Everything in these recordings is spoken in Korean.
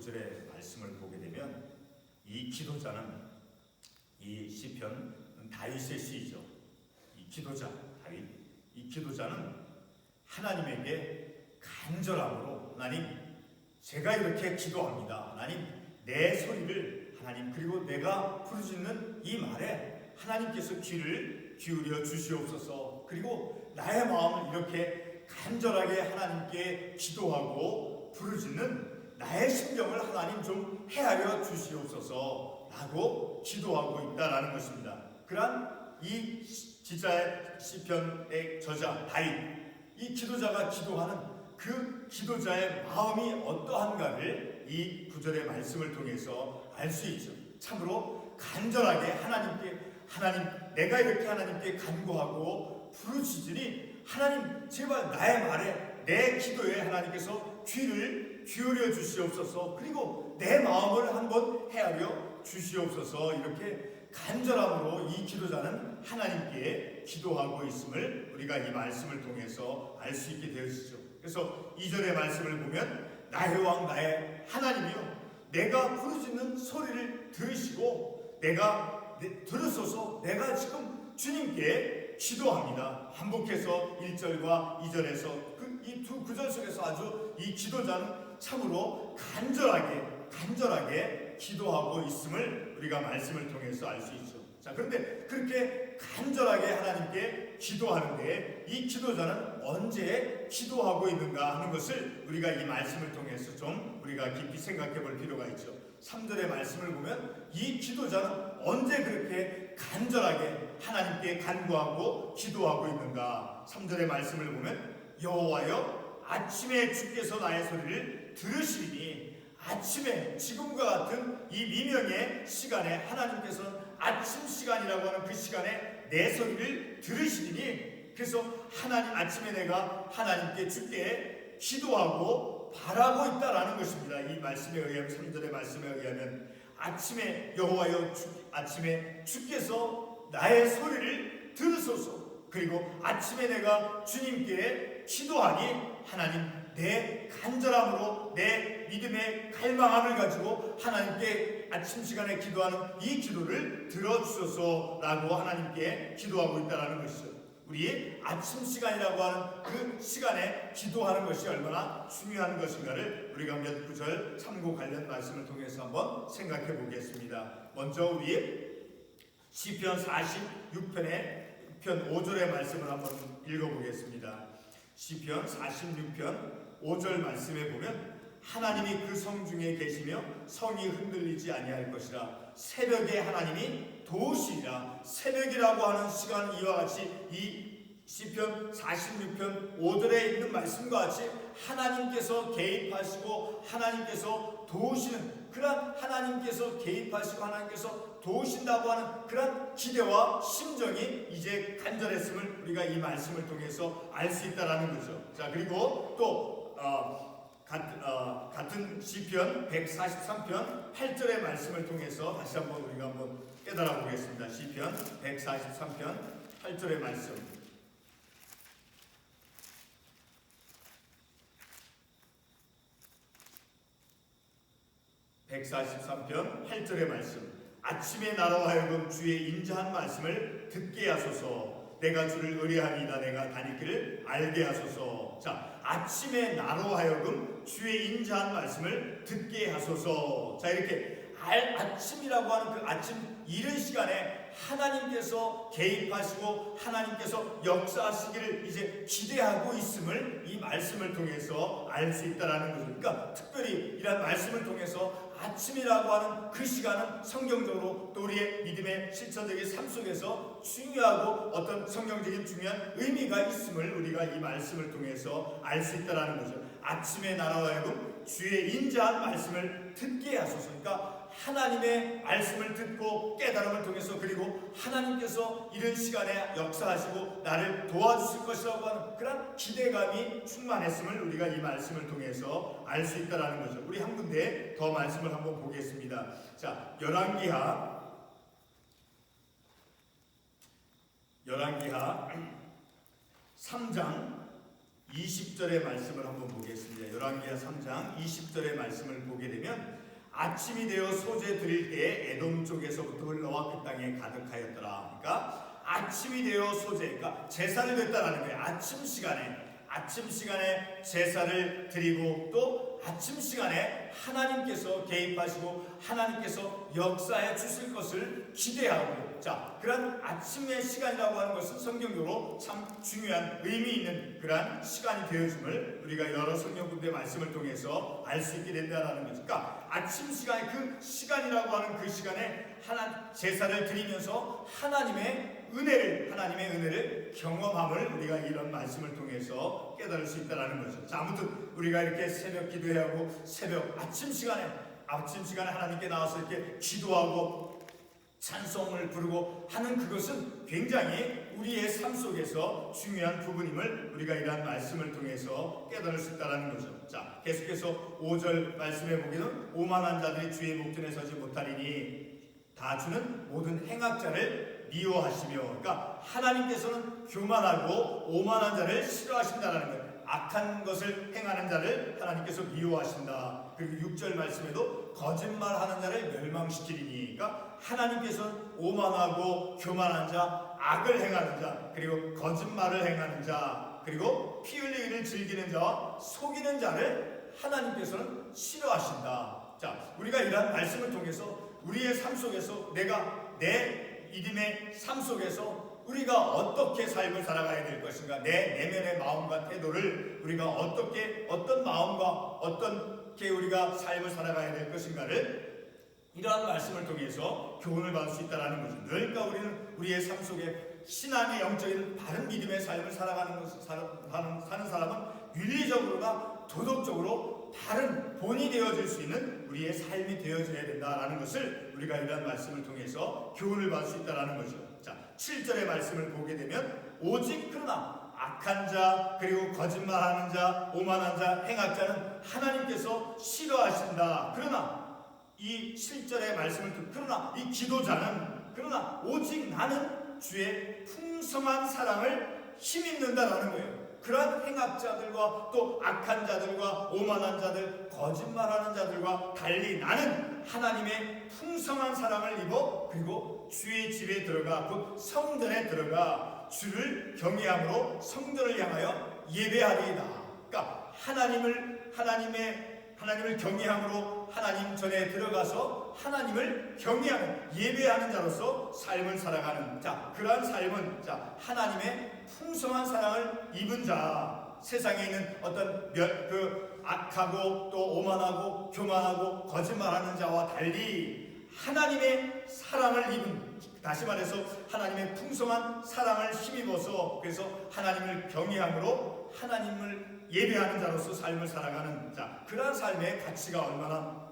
9절의 말씀을 보게 되면 이 기도자는 이 시편 다윗의 시이죠. 이 기도자 다윗, 이 기도자는 하나님에게 간절함으로 하나님 제가 이렇게 기도합니다. 하나님 내 소리를 하나님 그리고 내가 부르짖는 이 말에 하나님께서 귀를 기울여 주시옵소서. 그리고 나의 마음을 이렇게 간절하게 하나님께 기도하고 부르짖는 나의 심정을 하나님 좀 헤아려 주시옵소서 라고 기도하고 있다라는 것입니다. 그러한 이 기자의 시편의 저자 다윗, 이 기도자가 기도하는 그 기도자의 마음이 어떠한가를 이 9절의 말씀을 통해서 알 수 있죠. 참으로 간절하게 하나님 내가 이렇게 하나님께 간구하고 부르짖으니 하나님 제발 나의 말에 내 기도에 하나님께서 귀를 기울여 주시옵소서. 그리고 내 마음을 한번 헤아려 주시옵소서. 이렇게 간절함으로 이 기도자는 하나님께 기도하고 있음을 우리가 이 말씀을 통해서 알 수 있게 되어지죠. 그래서 2절의 말씀을 보면 나의 왕 나의 하나님이요 내가 부르짖는 소리를 들으시고 내가 들으소서. 내가 지금 주님께 기도합니다. 반복해서 1절과 2절에서 이 두 구절 속에서 아주 이 기도자는 참으로 간절하게 기도하고 있음을 우리가 말씀을 통해서 알 수 있죠. 자, 그런데 그렇게 간절하게 하나님께 기도하는데 이 기도자는 언제 기도하고 있는가 하는 것을 우리가 이 말씀을 통해서 좀 우리가 깊이 생각해 볼 필요가 있죠. 3절의 말씀을 보면 이 기도자는 언제 그렇게 간절하게 하나님께 간구하고 기도하고 있는가. 3절의 말씀을 보면 여호와여 아침에 주께서 나의 소리를 들으시리니 아침에 지금과 같은 이 미명의 시간에 하나님께서는 아침 시간이라고 하는 그 시간에 내 소리를 들으시리니 그래서 하나님 아침에 내가 하나님께 주께 기도하고 바라고 있다라는 것입니다. 이 말씀에 의하면 3절의 말씀에 의하면 아침에 여호와여 아침에 주께서 나의 소리를 들으소서. 그리고 아침에 내가 주님께 기도하니 하나님 내 간절함으로 내 믿음의 갈망함을 가지고 하나님께 아침 시간에 기도하는 이 기도를 들어주소서라고 하나님께 기도하고 있다는 것이죠. 우리 아침 시간이라고 하는 그 시간에 기도하는 것이 얼마나 중요한 것인가를 우리가 몇 구절 참고 관련 말씀을 통해서 한번 생각해 보겠습니다. 먼저 우리 시편 46편의 편 5절의 말씀을 한번 읽어보겠습니다. 시편 46편 5절 말씀에 보면 하나님이 그 성 중에 계시며 성이 흔들리지 아니할 것이라. 새벽에 하나님이 도우시리라. 새벽이라고 하는 시간 이와 같이 이 시편 46편 5절에 있는 말씀과 같이 하나님께서 개입하시고 하나님께서 도우시는 그런 하나님께서 개입하시고 하나님께서 도우신다고 하는 그런 기대와 심정이 이제 간절했음을 우리가 이 말씀을 통해서 알 수 있다라는 거죠. 자, 그리고 또 같은 시편 143편 8절의 말씀을 통해서 다시 한번 우리가 한번 깨달아 보겠습니다. 시편 143편 8절의 말씀. (143편) 8절의 말씀. 아침에 나로 하여금 주의 인자한 말씀을 듣게 하소서. 내가 주를 의뢰하니이다. 내가 다니기를 알게 하소서. 자, 아침에 나로 하여금 주의 인자한 말씀을 듣게 하소서. 자, 이렇게 아침이라고 하는 그 아침 이른 시간에 하나님께서 개입하시고 하나님께서 역사하시기를 이제 기대하고 있음을 이 말씀을 통해서 알 수 있다라는 거죠. 그러니까 특별히 이런 말씀을 통해서 아침이라고 하는 그 시간은 성경적으로 또 우리의 믿음의 실천적인 삶 속에서 중요하고 어떤 성경적인 중요한 의미가 있음을 우리가 이 말씀을 통해서 알 수 있다라는 거죠. 아침에 나로 하여금 주의 인자한 말씀을 듣게 하소서. 그러니까 하나님의 말씀을 듣고 깨달음을 통해서 그리고 하나님께서 이런 시간에 역사하시고 나를 도와주실 것이라고 하는 그런 기대감이 충만했음을 우리가 이 말씀을 통해서 알 수 있다는 거죠. 우리 한 군데 더 말씀을 한번 보겠습니다. 자, 열왕기하 3장 20절의 말씀을 한번 보겠습니다. 열왕기하 3장 20절의 말씀을 보게 되면 아침이 되어 소재 드릴 때에 에돔 쪽에서부터 흘러와 그 땅에 가득하였더라. 그러니까 아침이 되어 소재, 그러니까 제사를 드렸다라는 거예요. 아침 시간에 제사를 드리고 또 아침 시간에 하나님께서 개입하시고 하나님께서 역사해 주실 것을 기대하고, 자, 그런 아침의 시간이라고 하는 것은 성경적으로 참 중요한 의미 있는 그러한 시간이 되어줌을 우리가 여러 성경군의 말씀을 통해서 알 수 있게 된다는 거죠. 그러니까 아침 시간에 그 시간이라고 하는 그 시간에 제사를 드리면서 하나님의 은혜를 경험함을 우리가 이런 말씀을 통해서 깨달을 수 있다는 거죠. 자, 아무튼 우리가 이렇게 새벽 기도하고 아침 시간에 하나님께 나와서 이렇게 기도하고 찬송을 부르고 하는 그것은 굉장히 우리의 삶 속에서 중요한 부분임을 우리가 이러한 말씀을 통해서 깨달을 수 있다는 거죠. 자, 계속해서 5절 말씀해 보기는 오만한 자들이 주의 목전에 서지 못하리니 다 주는 모든 행악자를 미워하시며, 그러니까 하나님께서는 교만하고 오만한 자를 싫어하신다는 거예요. 악한 것을 행하는 자를 하나님께서 미워하신다. 그리고 6절 말씀에도 거짓말하는 자를 멸망시키리니, 그러니까 하나님께서는 오만하고 교만한 자, 악을 행하는 자, 그리고 거짓말을 행하는 자, 그리고 피 흘리기를 즐기는 자와 속이는 자를 하나님께서는 싫어하신다. 자, 우리가 이러한 말씀을 통해서 우리의 삶 속에서 내 믿음의 삶 속에서 우리가 어떻게 삶을 살아가야 될 것인가, 내 내면의 마음과 태도를 우리가 어떤 마음과 어떻게 우리가 삶을 살아가야 될 것인가를 이러한 말씀을 통해서 교훈을 받을 수 있다는 거죠. 그러니까 우리는 우리의 삶 속에 신앙의 영적인 바른 믿음의 삶을 사는 사람은 윤리적으로나 도덕적으로 바른 본이 되어질 수 있는 우리의 삶이 되어져야 된다는 것을 우리가 이러한 말씀을 통해서 교훈을 받을 수 있다는 거죠. 자, 7절의 말씀을 보게 되면 오직 그러나 악한 자, 그리고 거짓말하는 자, 오만한 자, 행악자는 하나님께서 싫어하신다. 그러나 이 7절의 말씀을 듣고, 그러나 이 기도자는, 그러나 오직 나는 주의 풍성한 사랑을 힘입는다라는 거예요. 그러한 행악자들과 또 악한 자들과 오만한 자들, 거짓말하는 자들과 달리 나는 하나님의 풍성한 사랑을 입어 그리고 주의 집에 들어가 곧 성전에 들어가 주를 경외함으로 성전을 향하여 예배하리이다. 그러니까 하나님을 경외함으로 하나님 전에 들어가서 하나님을 경외하는 예배하는 자로서 삶을 살아가는 자, 그러한 삶은 자, 하나님의 풍성한 사랑을 입은 자, 세상에 있는 어떤 악하고 또 오만하고 교만하고 거짓말하는 자와 달리 하나님의 사랑을 입은, 다시 말해서 하나님의 풍성한 사랑을 힘입어서 그래서 하나님을 경외함으로 하나님을 예배하는 자로서 삶을 살아가는 자, 그러한 삶의 가치가 얼마나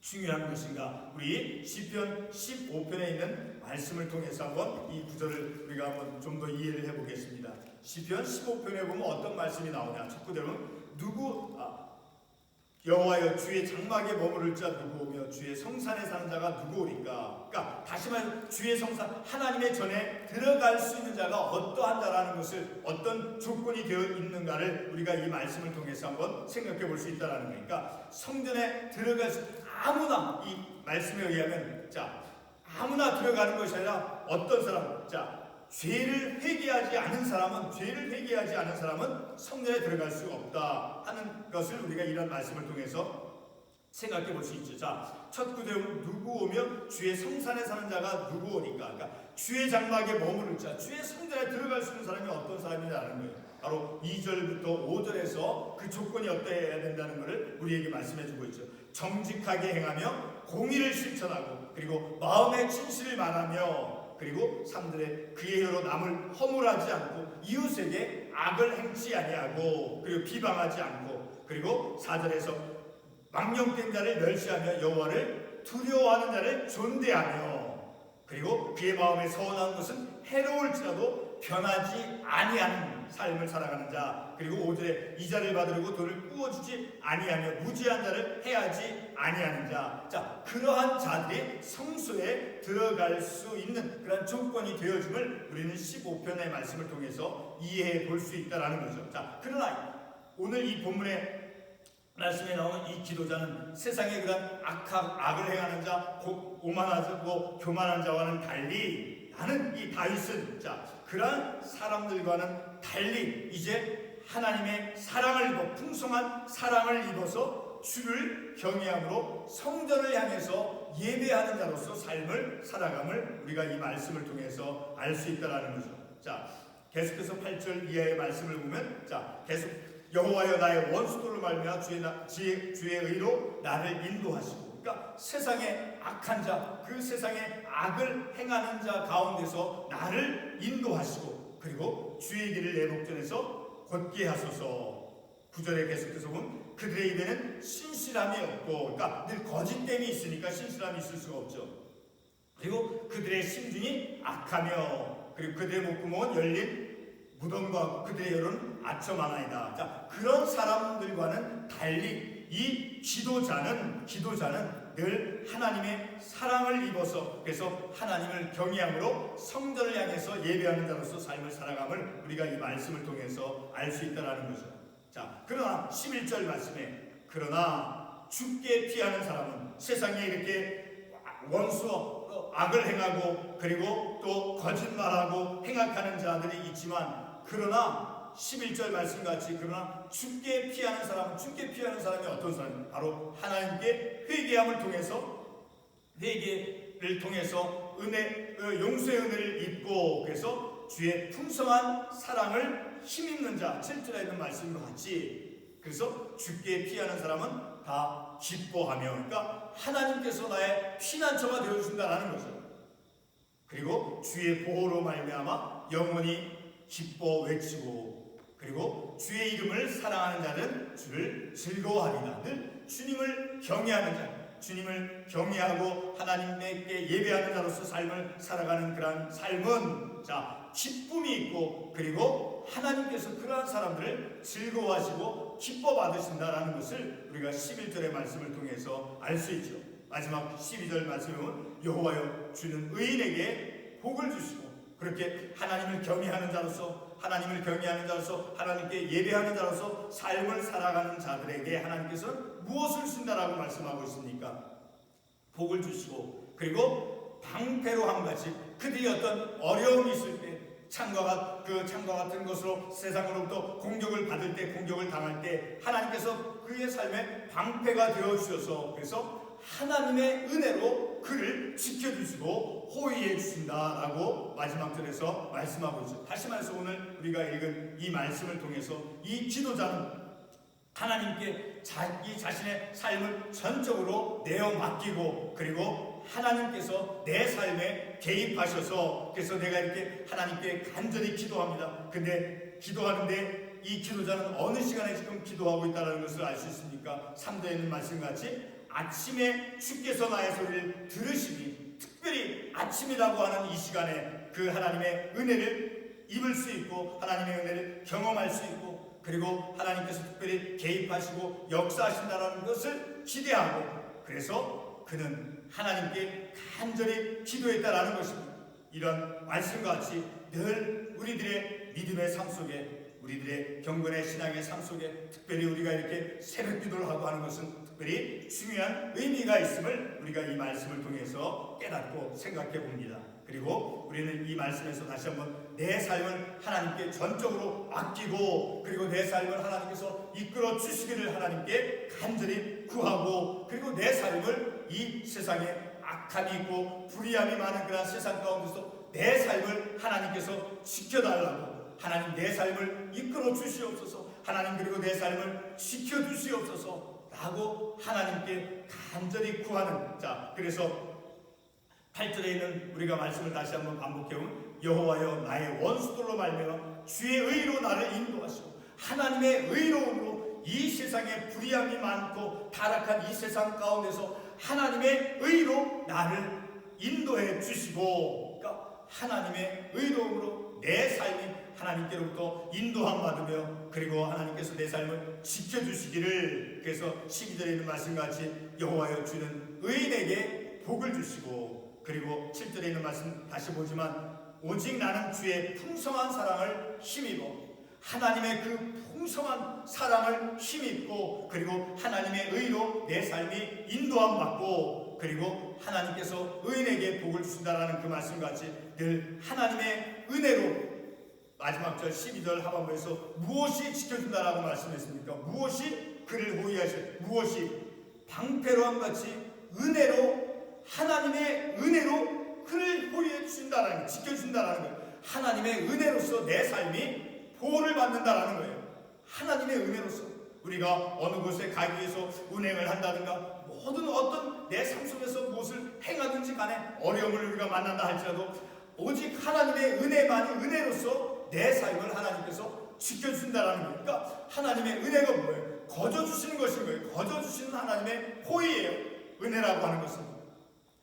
중요한 것인가, 우리 시편 15편에 있는 말씀을 통해서 한번 이 구절을 우리가 한번 좀 더 이해를 해보겠습니다. 시편 15편에 보면 어떤 말씀이 나오냐, 첫 구절은 여호와여 주의 장막에 머무를 자 누구 오며 주의 성산에 사는 자가 누구오리까. 그러니까 다시 말해 주의 성산, 하나님의 전에 들어갈 수 있는 자가 어떠한 자라는 것을, 어떤 조건이 되어 있는가를 우리가 이 말씀을 통해서 한번 생각해 볼 수 있다는 거예요. 그러니까 성전에 들어갈 수, 아무나, 이 말씀에 의하면 자, 아무나 들어가는 것이 아니라 어떤 사람, 자, 죄를 회개하지 않은 사람은 성전에 들어갈 수 없다 하는 것을 우리가 이런 말씀을 통해서 생각해 볼 수 있죠. 자, 첫 구절은 누구 오며 주의 성산에 사는 자가 누구 오니까, 그러니까 주의 장막에 머무를 자, 주의 성전에 들어갈 수 있는 사람이 어떤 사람이냐는 거예요. 바로 2절부터 5절에서 그 조건이 어때야 된다는 것을 우리에게 말씀해 주고 있죠. 정직하게 행하며 공의를 실천하고 그리고 마음의 진실을 말하며 그리고 3절에 그의 혀로 남을 허물하지 않고 이웃에게 악을 행치 아니하고 그리고 비방하지 않고, 그리고 4절에서 망령된 자를 멸시하며 여호와를 두려워하는 자를 존대하며, 그리고 그의 마음에 서운한 것은 해로울지라도 변하지 아니하는 삶을 살아가는 자, 그리고 5절에 이자를 받으려고 돈을 꾸어주지 아니하며 무지한 자를 해하지 아니하는 자. 자, 그러한 자들이 성소에 들어갈 수 있는 그런 조건이 되어줌을 우리는 15편의 말씀을 통해서 이해해 볼 수 있다는 거죠. 자, 그러나 오늘 이 본문의 말씀에 나오는 이 기도자는 세상의 그런 악을 행하는 자, 오만하고 교만한 자와는 달리 나는 이 다윗은 그러한 사람들과는 달리 이제 하나님의 사랑을 입어 풍성한 사랑을 입어서 주를 경외함으로 성전을 향해서 예배하는 자로서 삶을 살아감을 우리가 이 말씀을 통해서 알 수 있다라는 거죠. 계속해서 8절 이하의 말씀을 보면 계속 여호와여 나의 원수들로 말미암아 주의 의로 나를 인도하시고, 그러니까 세상의 악한 자, 그 세상의 악을 행하는 자 가운데서 나를 인도하시고, 그리고 주의 길을 내 목전에서 곧게 하소서. 9절에 계속해서 보면 그들의 입에는 신실함이 없고, 그러니까 늘 거짓됨이 있으니까 신실함이 있을 수가 없죠. 그리고 그들의 심중이 악하며, 그리고 그들의 목구멍은 열린 무덤과 그들의 혈은 아첨하나이다. 그런 사람들과는 달리 이 기도자는 늘 하나님의 사랑을 입어서, 그래서 하나님을 경외함으로 성전을 향해서 예배하는 자로서 삶을 살아감을 우리가 이 말씀을 통해서 알 수 있다는 거죠. 그러나 11절 말씀에 그러나 주께 피하는 사람은 세상에 이렇게 원수 악을 행하고 그리고 또 거짓말하고 행악하는 자들이 있지만, 그러나 11절 말씀같이 그러나 주께 피하는 사람이 어떤 사람입니까? 바로 하나님께 회개를 통해서 용서의 은혜를 입고, 그래서 주의 풍성한 사랑을 힘입는 자, 7절에 있는 말씀과 같이, 그래서 주께 피하는 사람은 다 기뻐하며, 그러니까 하나님께서 나의 피난처가 되어주신다라는 거죠. 그리고 주의 보호로 말미암아 영원히 기뻐 외치고, 그리고 주의 이름을 사랑하는 자는 주를 즐거워하리라. 늘 주님을 경외하는 자, 주님을 경외하고 하나님께 예배하는 자로서 삶을 살아가는 그러한 삶은 기쁨이 있고, 그리고 하나님께서 그러한 사람들을 즐거워하시고 기뻐 받으신다라는 것을 우리가 11절의 말씀을 통해서 알 수 있죠. 마지막 12절 말씀에 보면 여호와여 주는 의인에게 복을 주시고, 그렇게 하나님을 경외하는 자로서 하나님께 예배하는 자로서 삶을 살아가는 자들에게 하나님께서는 무엇을 주신다라고 말씀하고 있습니까? 복을 주시고, 그리고 방패로 함같이 그들이 어떤 어려움이 있을 때, 창과 같은 것으로 세상으로부터 공격을 받을 때, 공격을 당할 때 하나님께서 그의 삶에 방패가 되어 주셔서, 그래서 하나님의 은혜로 그를 지켜주시고 호위해 주신다라고 마지막 절에서 말씀하고 있죠. 다시 말해서 오늘 우리가 읽은 이 말씀을 통해서 이 기도자는 하나님께 자기 자신의 삶을 전적으로 내어 맡기고, 그리고 하나님께서 내 삶에 개입하셔서, 그래서 내가 이렇게 하나님께 간절히 기도합니다. 근데 기도하는데 이 기도자는 어느 시간에 지금 기도하고 있다는 것을 알 수 있습니까? 3절에 있는 말씀같이 아침에 주께서 나의 소리를 들으시니, 특별히 아침이라고 하는 이 시간에 그 하나님의 은혜를 입을 수 있고 하나님의 은혜를 경험할 수 있고, 그리고 하나님께서 특별히 개입하시고 역사하신다는 것을 기대하고, 그래서 그는 하나님께 간절히 기도했다라는 것입니다. 이런 말씀과 같이 늘 우리들의 믿음의 삶 속에, 우리들의 경건의 신앙의 삶 속에 특별히 우리가 이렇게 새벽 기도를 하고 하는 것은 특별히 중요한 의미가 있음을 우리가 이 말씀을 통해서 깨닫고 생각해 봅니다. 그리고 우리는 이 말씀에서 다시 한번 내 삶을 하나님께 전적으로 맡기고, 그리고 내 삶을 하나님께서 이끌어 주시기를 하나님께 간절히 구하고, 그리고 내 삶을 이 세상에 악함이 있고 불의함이 많은 그런 세상 가운데서 내 삶을 하나님께서 지켜달라고, 하나님 내 삶을 이끌어 주시옵소서, 하나님 그리고 내 삶을 지켜주시옵소서 라고 하나님께 간절히 구하는, 그래서 8절에 있는 우리가 말씀을 다시 한번 반복해보면 여호와여 나의 원수들로 말미암아 주의 의로 나를 인도하시고, 하나님의 의로움으로 이 세상에 불의함이 많고 타락한 이 세상 가운데서 하나님의 의로 나를 인도해 주시고, 그러니까 하나님의 의로움으로 내 삶이 하나님께로부터 인도함 받으며, 그리고 하나님께서 내 삶을 지켜주시기를, 그래서 12절에 있는 말씀같이 여호와여 주는 의인에게 복을 주시고, 그리고 7절에 있는 말씀 다시 보지만 오직 나는 주의 풍성한 사랑을 힘입어 하나님의 그 풍성한 사랑을 힘입고 그리고 하나님의 의로 내 삶이 인도함 받고 그리고 하나님께서 의인에게 복을 주신다라는 그 말씀같이 늘 하나님의 은혜로 마지막 절 12절 하반부에서 무엇이 지켜준다라고 말씀했습니까? 무엇이 그를 호위하실 무엇이 방패로함 같이 은혜로 하나님의 은혜로 그를 호위해 주신다라는 거, 지켜준다라는 거예요. 하나님의 은혜로서 내 삶이 보호를 받는다라는 거예요. 하나님의 은혜로서 우리가 어느 곳에 가기 위해서 운행을 한다든가 모든 어떤 내 삶 속에서 무엇을 행하든지 간에 어려움을 우리가 만난다 할지라도 오직 하나님의 은혜만이 은혜로서 내 삶을 하나님께서 지켜준다라는 거예요. 그러니까 하나님의 은혜가 뭐예요? 거저주시는 것인 거예요. 거저주시는 하나님의 호의예요. 은혜라고 하는 것은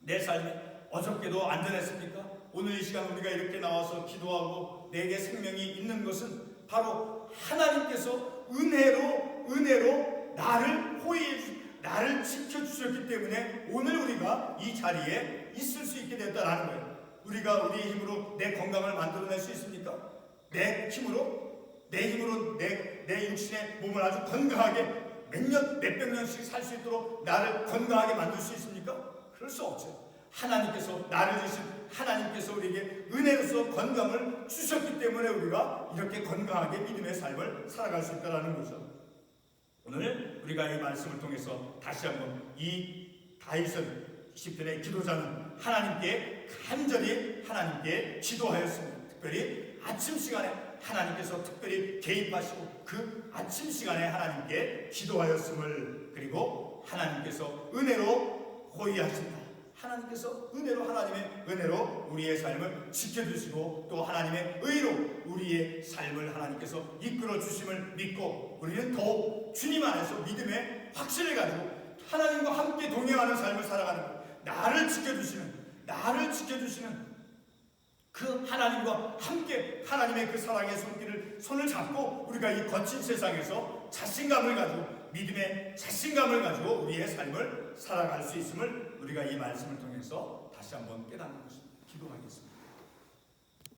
내 삶이 어저께도 안전했습니까? 오늘 이 시간 우리가 이렇게 나와서 기도하고 내게 생명이 있는 것은 바로 하나님께서 은혜로 나를 호의해 주시고 나를 지켜주셨기 때문에 오늘 우리가 이 자리에 있을 수 있게 됐다라는 거예요. 우리가 우리의 힘으로 내 건강을 만들어낼 수 있습니까? 내 힘으로 내 육신의 몸을 아주 건강하게 몇백 년씩 살 수 있도록 나를 건강하게 만들 수 있습니까? 그럴 수 없죠. 하나님께서 나를 주신 하나님께서 우리에게 은혜로서 건강을 주셨기 때문에 우리가 이렇게 건강하게 믿음의 삶을 살아갈 수 있다는 거죠. 오늘 우리가 이 말씀을 통해서 다시 한번 이 다윗은 10편의 기도자는 하나님께 간절히 하나님께 기도하였습니다. 특별히 아침 시간에 하나님께서 특별히 개입하시고 그 아침 시간에 하나님께 기도하였음을 그리고 하나님께서 은혜로 호위하신다. 하나님께서 하나님의 은혜로 우리의 삶을 지켜주시고 또 하나님의 의로 우리의 삶을 하나님께서 이끌어 주심을 믿고 우리는 더욱 주님 안에서 믿음의 확신을 가지고 하나님과 함께 동행하는 삶을 살아가는 것. 나를 지켜주시는 그 하나님과 함께 하나님의 그 사랑의 손을 잡고 우리가 이 거친 세상에서 자신감을 가지고 믿음의 자신감을 가지고 우리의 삶을 살아갈 수 있음을 우리가 이 말씀을 통해서 다시 한번 깨닫는 것입니다. 기도하겠습니다.